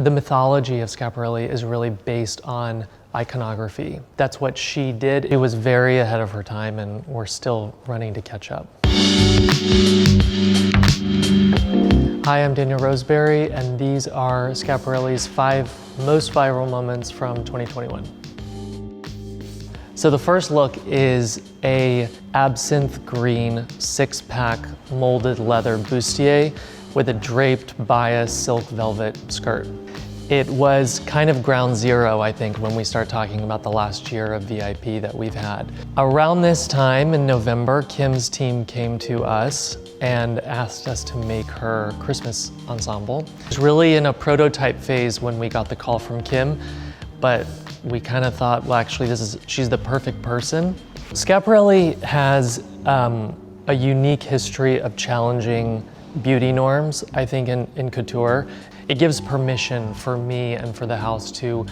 The mythology of Schiaparelli is really based on iconography. That's what she did. It was very ahead of her time, and we're still running to catch up. Hi, I'm Daniel Roseberry, and these are Schiaparelli's 5 most viral moments from 2021. So the first look is a absinthe green 6-pack molded leather bustier with a draped bias silk velvet skirt. It was kind of ground zero, I think, when we start talking about the last year of VIP that we've had. Around this time in November, Kim's team came to us and asked us to make her Christmas ensemble. It was really in a prototype phase when we got the call from Kim, but we kind of thought, well, actually, she's the perfect person. Schiaparelli has a unique history of challenging beauty norms, I think, in couture. It gives permission for me and for the house to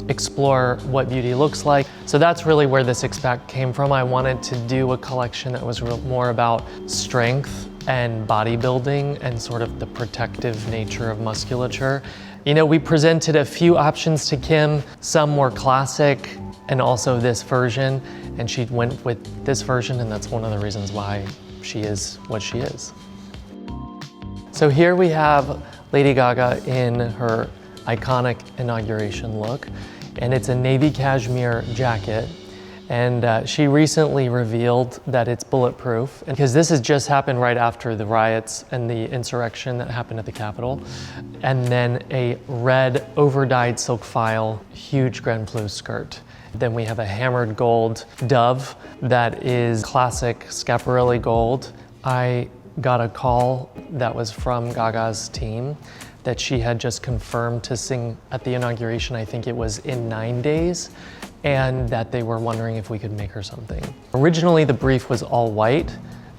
explore what beauty looks like. So that's really where this 6-pack came from. I wanted to do a collection that was more about strength and bodybuilding and sort of the protective nature of musculature. You know, we presented a few options to Kim, some more classic, and also this version, and she went with this version, and that's one of the reasons why she is what she is. So here we have Lady Gaga in her iconic Inauguration look, and it's a navy cashmere jacket. And she recently revealed that it's bulletproof, because this has just happened right after the riots and the insurrection that happened at the Capitol. And then a red over-dyed silk file, huge Grand Bleu skirt. Then we have a hammered gold dove that is classic Schiaparelli gold. I got a call that was from Gaga's team that she had just confirmed to sing at the inauguration. I think it was in 9 days, and that they were wondering if we could make her something. Originally, the brief was all white,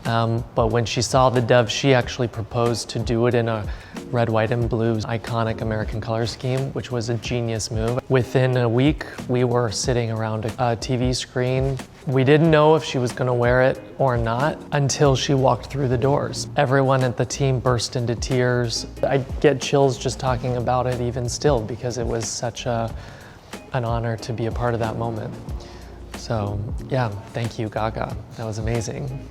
but when she saw the dove, she actually proposed to do it in a red, white, and blue iconic American color scheme, which was a genius move. Within a week, we were sitting around a TV screen. We didn't know if she was gonna wear it or not until she walked through the doors. Everyone at the team burst into tears. I get chills just talking about it even still, because it was such an honor to be a part of that moment. So yeah, thank you, Gaga. That was amazing.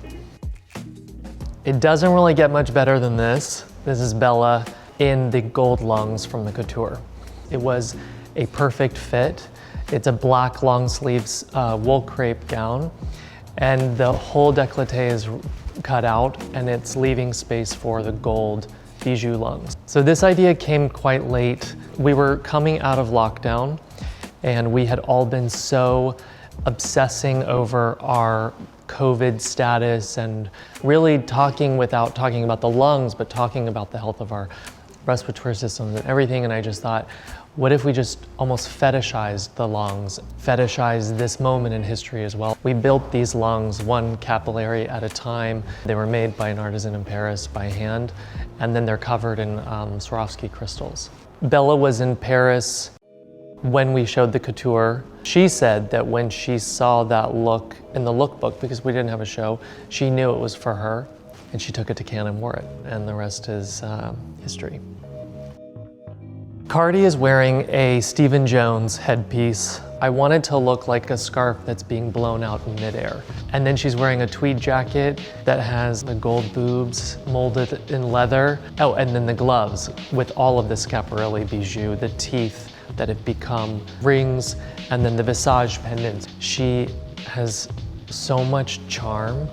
It doesn't really get much better than this. This is Bella in the gold lungs from the couture. It was a perfect fit. It's a black long sleeves wool crepe gown, and the whole décolleté is cut out, and it's leaving space for the gold bijou lungs. So this idea came quite late. We were coming out of lockdown, and we had all been so obsessing over our COVID status and really talking without talking about the lungs, but talking about the health of our respiratory systems and everything. And I just thought, what if we just almost fetishized the lungs, fetishized this moment in history as well? We built these lungs one capillary at a time. They were made by an artisan in Paris by hand, and then they're covered in Swarovski crystals. Bella was in Paris when we showed the couture. She said that when she saw that look in the lookbook, because we didn't have a show, she knew it was for her, and she took it to Cannes and wore it, and the rest is history. Cardi is wearing a Stephen Jones headpiece. I wanted to look like a scarf that's being blown out in midair. And then she's wearing a tweed jacket that has the gold boobs molded in leather. Oh, and then the gloves with all of the Schiaparelli bijou, the teeth that have become rings, and then the visage pendants. She has so much charm,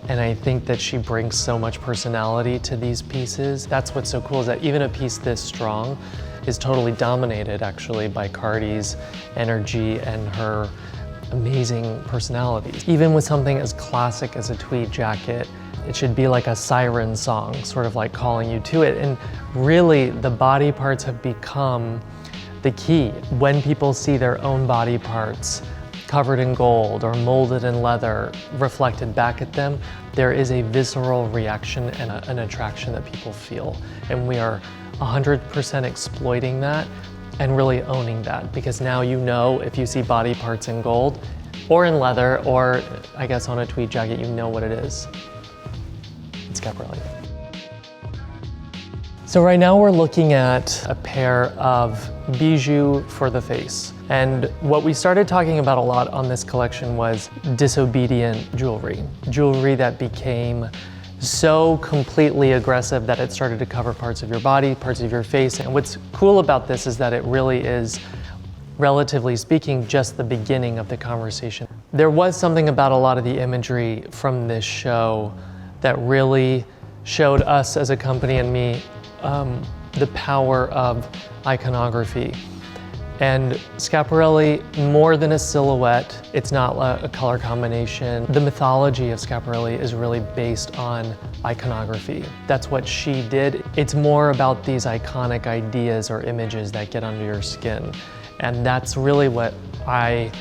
and I think that she brings so much personality to these pieces. That's what's so cool, is that even a piece this strong is totally dominated actually by Cardi's energy and her amazing personality. Even with something as classic as a tweed jacket, it should be like a siren song, sort of like calling you to it. And really, the body parts have become the key. When people see their own body parts covered in gold or molded in leather reflected back at them, there is a visceral reaction and an attraction that people feel. And we are 100% exploiting that and really owning that, because now you know if you see body parts in gold or in leather, or I guess on a tweed jacket, you know what it is. It's Schiaparelli. So right now we're looking at a pair of bijou for the face. And what we started talking about a lot on this collection was disobedient jewelry. Jewelry that became so completely aggressive that it started to cover parts of your body, parts of your face. And what's cool about this is that it really is, relatively speaking, just the beginning of the conversation. There was something about a lot of the imagery from this show that really showed us as a company and me the power of iconography. And Schiaparelli, more than a silhouette, it's not a color combination. The mythology of Schiaparelli is really based on iconography. That's what she did. It's more about these iconic ideas or images that get under your skin. And that's really what I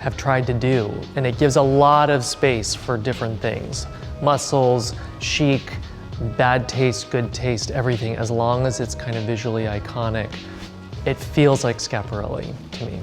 have tried to do. And it gives a lot of space for different things. Muscles, chic, bad taste, good taste, everything, as long as it's kind of visually iconic. It feels like Schiaparelli to me.